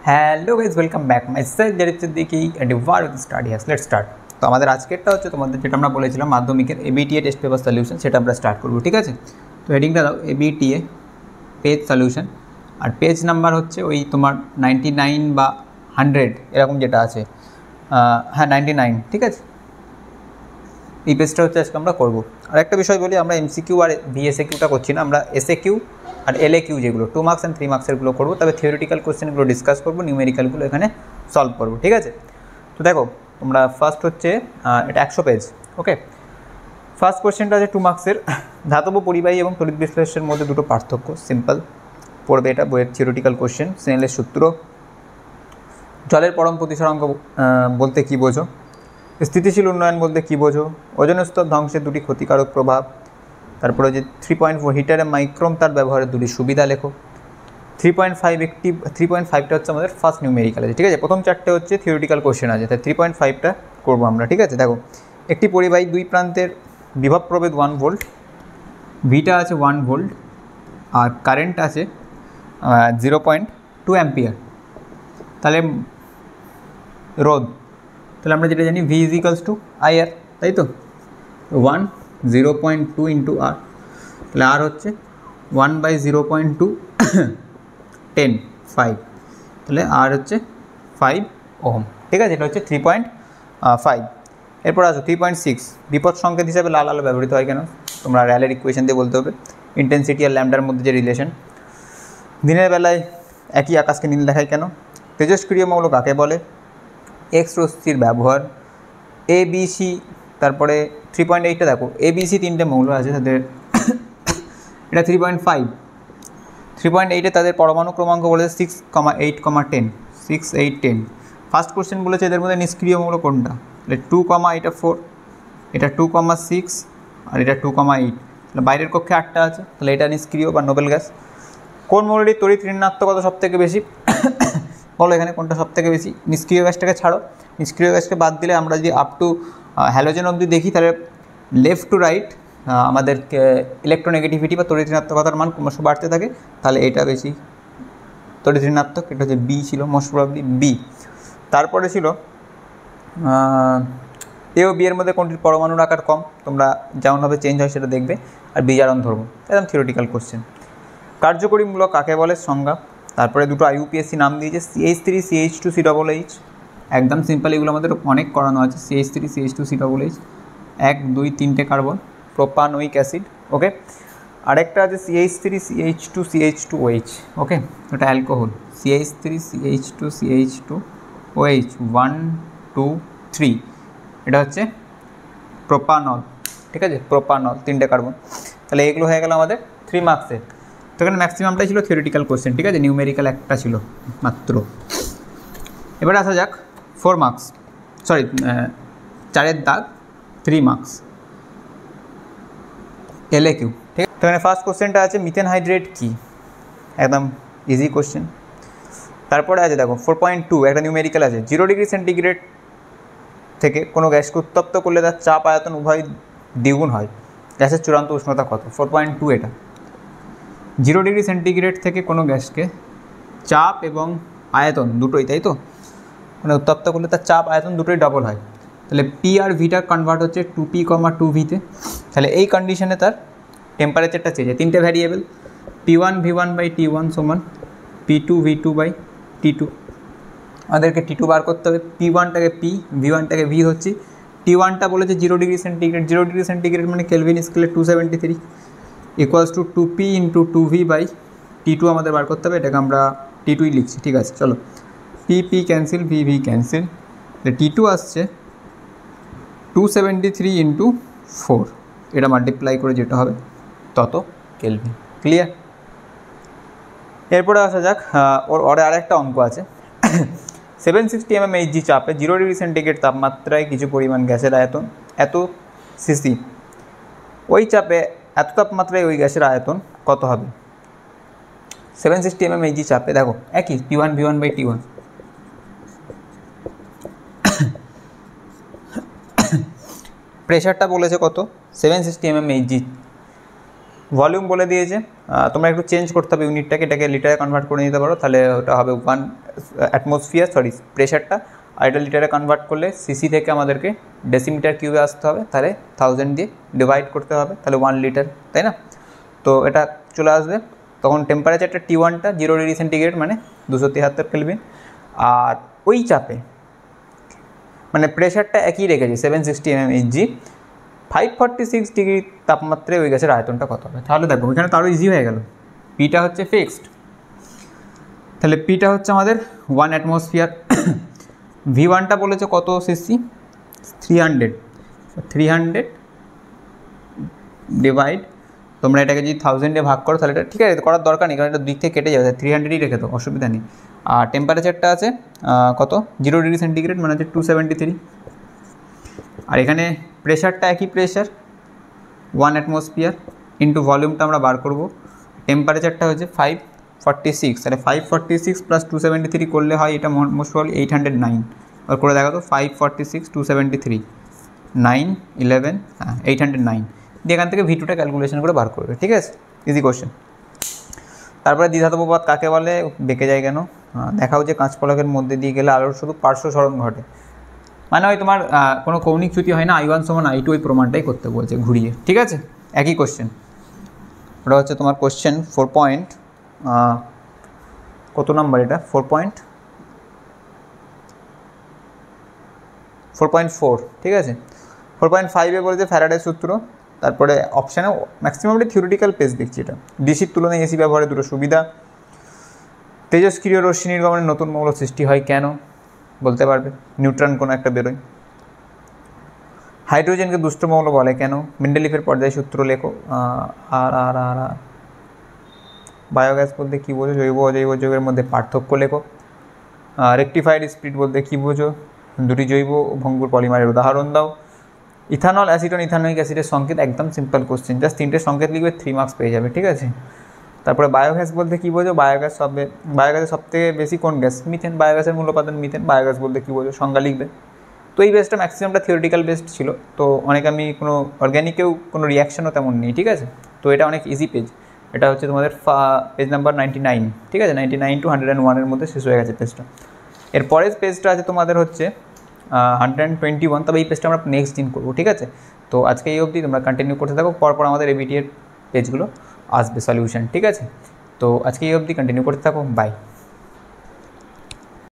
Hello guys, welcome back. My self Zarif Siddiqui and you are with study house. Let's start. তো আমাদের আজকেরটা হচ্ছে তোমাদের যেটা আমরা বলেছিলাম মাধ্যমিকের এবিটিএ টেস্ট পেপার সলিউশন, সেটা আমরা স্টার্ট করবো। ঠিক আছে, তো হেডিংটা দাও এবিটিএ পেজ সলিউশন, আর পেজ নাম্বার হচ্ছে ওই তোমার 99 বা 100 এরকম যেটা আছে, হ্যাঁ 99। ঠিক আছে, এই পেজটা হচ্ছে আজকে আমরা করবো। আর একটা বিষয় বলি, আমরা এমসিকিউ আর ভিএসএকিউটা করছি না, আমরা এসএকিউ আর এলএকিউ যেগুলো 2 মার্কস অ্যান্ড 3 মার্কসেরগুলো করবো। তবে থিওরিটিক্যাল কোশ্চেনগুলো ডিসকাস করবো, নিউমেরিক্যালগুলো এখানে সলভ করবো। ঠিক আছে, তো দেখো তোমরা ফার্স্ট হচ্ছে এটা 100 পেজ। ওকে, ফার্স্ট কোশ্চেনটা আছে 2 মার্কসের, ধাতব পরিবাহী এবং তড়িৎ বিশ্লেষণের মধ্যে দুটো পার্থক্য। সিম্পল পড়বে এটা, বইয়ের থিওরিটিক্যাল কোশ্চেন। স্নেলের সূত্র, জলের পরম প্রতিসরাঙ্ক বলতে কী বোঝো, স্থিতিশীল উন্নয়ন বলতে কী বোঝো, ওজোন স্তর ধ্বংসের দুটি ক্ষতিকারক প্রভাব, তারপরে যে 3.4 হিটারে মাইক্রোম তার ব্যবহারের দুটি সুবিধা লেখো। 3.5 একটি 3.5টা হচ্ছে আমাদের ফার্স্ট নিউমেরিক্যাল আছে। ঠিক আছে, প্রথম চারটে হচ্ছে থিওরিটিক্যাল কোশ্চেন আছে, তাই 3.5টা করবো আমরা। ঠিক আছে, দেখো একটি পরিবাহী দুই প্রান্তের বিভব প্রভেদ 1 ভোল্ট, ভিটা আছে 1 ভোল্ট, আর কারেন্ট আছে 0.2 অ্যাম্পিয়ার। তাহলে রোধ, তাহলে আমরা যেটা জানি V is equals to I R, তাই তো 0.2 ইন্টু আর, তাহলে আর হচ্ছে 1/0.2 10 5, তাহলে আর হচ্ছে 5 ওহম। ঠিক আছে, এটা হচ্ছে 3.5। এরপর আসো 3.6, বিপদ সংকেত হিসাবে লাল আলো ব্যবহৃত হয় কেন? তোমরা র্যালের ইকুয়েশন দিয়ে বলতে হবে। ইন্টেন্সিটি আর ল্যাম্ডার মধ্যে যে রিলেশন। দিনের বেলায় একই আকাশকে নীল দেখায় কেন? তেজস্ক্রিয় মৌল কাকে বলে? এক্স রশ্মির ব্যবহার। এবিসি, তারপরে 3.8টা দেখো এবিসি তিনটে মৌল আছে তাদের, এটা 3.8 তাদের পরমাণু ক্রমাঙ্ক বলেছে 6, 8, 10, 6, 8, 10। ফার্স্ট কোশ্চেন বলেছে এদের মধ্যে নিষ্ক্রিয় মৌল কোনটা? তাহলে 2, এটা 4, এটা 2, 6, আর এটা 2, 8। তাহলে বাইরের কক্ষে 8টা আছে, তাহলে এটা নিষ্ক্রিয় বা নোবেল গ্যাস। কোন মৌলটির তড়িৎ ঋণাত্মকতা সব থেকে বেশি? বলো এখানে কোনটা সব থেকে বেশি? নিষ্ক্রিয় গ্যাসটাকে ছাড়ো, নিষ্ক্রিয় গ্যাসকে বাদ দিলে আমরা যদি আপ টু হ্যালোজেন অবধি দেখি, তাহলে লেফট টু রাইট আমাদের ইলেকট্রোনেগেটিভিটি বা তড়িৎ ঋণাত্মকতার মান ক্রমশ বাড়তে থাকে। তাহলে এটা বেশি তড়িৎ ঋণাত্মক, এটা হচ্ছে বি ছিল, মোস্ট প্রবাবলি বি। তারপরে ছিল এ ও বি এর মধ্যে কোনটির পরমাণুর আকার কম? তোমরা যেমনভাবে চেঞ্জ হয় সেটা দেখবে, আর বিজারণ ধরবো, একদম থিওরিটিক্যাল কোশ্চেন। কার্যকরী মূলক কাকে বলে? সংজ্ঞা। তারপরে দুটো IUPAC নাম দিয়েছে, CH3 CH2 COOH, একদম সিম্পল, এগুলো আমাদের অনেক করানো আছে। CH3 CH2 COOH, 1, 2, 3টে কার্বন, প্রোপানোয়িক অ্যাসিড। ওকে, আরেকটা আছে CH3 CH2 CH2OH। ওকে, ওটা অ্যালকোহল। CH3 CH2 CH2OH 1, 2, 3, এটা হচ্ছে প্রোপানল। ঠিক আছে, প্রোপানল, 3টে কার্বন। তাহলে এগুলো হয়ে গেল আমাদের 3 মার্কসের। তো এখানে ম্যাক্সিমামটাই ছিল থিওরিটিক্যাল কোশ্চেন। ঠিক আছে, নিউমেরিক্যাল একটা ছিল মাত্র। এবারে আসা যাক 4 মার্কস, সরি 4-এর দাগ 3 মার্কস এলএকিউ। ঠিক আছে, তো এখানে ফার্স্ট কোশ্চেনটা আছে মিথেন হাইড্রেট কি? একদম ইজি কোশ্চেন। তারপরে আছে দেখো 4.2, একটা নিউমেরিক্যাল আছে, 0 ডিগ্রি সেন্টিগ্রেড থেকে কোনো গ্যাসকে উত্তপ্ত করলে তার চাপ আয়তন উভয় দ্বিগুণ হয়, গ্যাসের চূড়ান্ত উষ্ণতা কত? 4.2 এটা। 0 ডিগ্রি সেন্টিগ্রেড থেকে কোনো গ্যাসকে চাপ এবং আয়তন দুটোই, তাই তো, মানে উত্তপ্ত করলে তার চাপ আয়তন দুটোই ডবল হয়। তাহলে পি আর ভিটা কনভার্ট হচ্ছে 2P, 2Vতে। তাহলে এই কন্ডিশনে তার টেম্পারেচারটা চেয়েছে, 3টে ভ্যারিয়েবল, P1 V1/T1 সমান P2 V2/T2। আমাদেরকে T2 বার করতে হবে। P1টাকে P, V1টাকে V হচ্ছে। T1টা বলেছে 0 ডিগ্রি সেন্টিগ্রেড, 0 ডিগ্রি সেন্টিগ্রেড মানে কেলভিন স্কেলে 273 equals to 2P into 2V/T2 আমাদের বার করতে হবে। এটাকে আমরা T2ই লিখছি। ঠিক আছে, চলো P cancel, V cancel, T2 আসছে 273 ইন্টু 4, এটা মাল্টিপ্লাই করে যেটা হবে তত কেলভিন। ক্লিয়ার? এরপরে আসা যাক ওর আরেকটা অঙ্ক আছে। 760 mmHg চাপে 0 ডিগ্রি সেন্টিগ্রেড তাপমাত্রায় কিছু পরিমাণ গ্যাসের আয়তন এত সিসি, ওই চাপে এত তাপমাত্রায় ওই গ্যাসের আয়তন কত হবে? 760 mmHg চাপে দেখো একই P1 V1/T1। প্রেশারটা বলেছে কত? 760 mmHg। ভলিউম বলে দিয়েছে, তোমরা একটু চেঞ্জ করতে হবে ইউনিটটাকে, এটাকে লিটারে কনভার্ট করে নিতে পারো, তাহলে ওটা হবে 1 অ্যাটমসফিয়ার প্রেশারটা, আর এটা লিটারে কনভার্ট করলে সিসি থেকে আমাদেরকে ডেসিমিটার কিউবে আসতে হবে, তাহলে 1000 দিয়ে ডিভাইড করতে হবে, তাহলে 1 লিটার, তাই না? তো এটা চলে আসবে। তখন টেম্পারেচারটা T1টা 0 ডিগ্রি সেন্টিগ্রেড মানে 273 কেলভিন, আর ওই চাপে মানে প্রেশারটা একই রেখেছে 760 mmHg, 546 ডিগ্রি তাপমাত্রায় ওই গ্যাসের আয়তনটা কত হবে? তাহলে দেখো এখানে তো আরও ইজি হয়ে গেল, পিটা হচ্ছে ফিক্সড, তাহলে পিটা হচ্ছে আমাদের 1 অ্যাটমসফিয়ার, V1টা বলেছে কত সিসি, 300 ডিভাইড, তোমরা এটাকে যদি 1000 দিয়ে ভাগ করো তাহলে এটা ঠিক আছে, করার দরকার নেই কারণ এটা দিক থেকে কেটে যাবে, 300ই রেখে তো অসুবিধা নেই। আর টেম্পারেচারটা আছে কত 0 ডিগ্রি সেন্টিগ্রেড মানে হচ্ছে 273, আর এখানে প্রেশারটা একই প্রেশার 1 অ্যাটমসফিয়ার ইন্টু ভলিউমটা আমরা বার করব, টেম্পারেচারটা হচ্ছে 546, তাহলে 546 প্লাস 273 করলে হয় এটা মোস্ট প্রবাবলি 809, আর করে দেখা তো 546 273 9 11 809 দিয়ে এখান থেকে V2টা ক্যালকুলেশন করে বার করবে, ঠিক আছে, ইজি কোশ্চেন। তারপরে দ্বিধাতব পথ কাকে বলে, বেঁকে যায় কেন? দেখাও যে কাঁচপলকের মধ্যে দিয়ে গেলে আলোর শুধু পার্শ্ব সরণ ঘটে, মানে হয় তোমার কোনো কৌণিক চ্যুতি হয় না, I1 সমান I2 ওই প্রমাণটাই করতে বলছে ঘুরিয়ে, ঠিক আছে, একই কোশ্চেন। ওটা হচ্ছে তোমার কোশ্চেন 4 পয়েন্ট কত নাম্বার এটা 4.4, ঠিক আছে। 4.5-এ বলেছে ফ্যারাডের সূত্র, তারপরে অপশানে ম্যাক্সিমামলি থিওরিটিক্যাল পেজ দেখছি এটা, ডিসির তুলনায় এসি ব্যবহারে দুটো সুবিধা, তেজস্ক্রিয় রশ্মি নির্গমনের নতুন মৌল সৃষ্টি হয় কেন বলতে পারবে, নিউট্রন কোনো একটা বেরোয়, হাইড্রোজেনকে দুষ্ট মৌল বলে কেন, মেন্ডেলিফের পর্যায় সূত্র লেখো, আর আর আর বায়োগ্যাস বলতে কী বোঝো, জৈব অজৈব যৌগের মধ্যে পার্থক্য লেখো, রেকটিফাইড স্পিরিট বলতে কী বোঝো, দুটি জৈব ভঙ্গুর পলিমারের উদাহরণ দাও, ইথানল অ্যাসিটন ইথানোয়িক অ্যাসিডের সংকেত, একদম সিম্পল কোশ্চেন, জাস্ট 3টে সংকেত লিখবে 3 মার্কস পেয়ে যাবে, ঠিক আছে। তারপরে বায়োগ্যাস বলতে কী বোঝো, বায়োগ্যাসের সবথেকে বেশি কোন গ্যাস, মিথেন, বায়োগ্যাসের মূল উপাদান মিথেন, বায়োগ্যাস বলতে কী বোঝো সংজ্ঞা লিখবে। তো এই বেসটা ম্যাক্সিমামটা থিওরিটিক্যাল বেসড ছিল, তো অনেক আমি কোনো অর্গ্যানিকেও কোনো রিয়াকশনও তেমন নেই, ঠিক আছে। তো এটা অনেক ইজি পেজ, এটা হচ্ছে তোমাদের পেজ নাম্বার 99, ঠিক আছে, 99 to 101-এর মধ্যে শেষ হয়ে গেছে পেজটা। এর পরের পেজটা আছে তোমাদের হচ্ছে 121, তবে এই পেজটা আমরা নেক্সট দিন করবো, ঠিক আছে। তো আজকে এই অবধি তোমরা কন্টিনিউ করতে থাকো, পরপর আমাদের এবিটি এর পেজগুলো আসবে সলিউশন, ঠিক আছে। তো আজকে এই অবধি কন্টিনিউ করতে থাকো, বাই।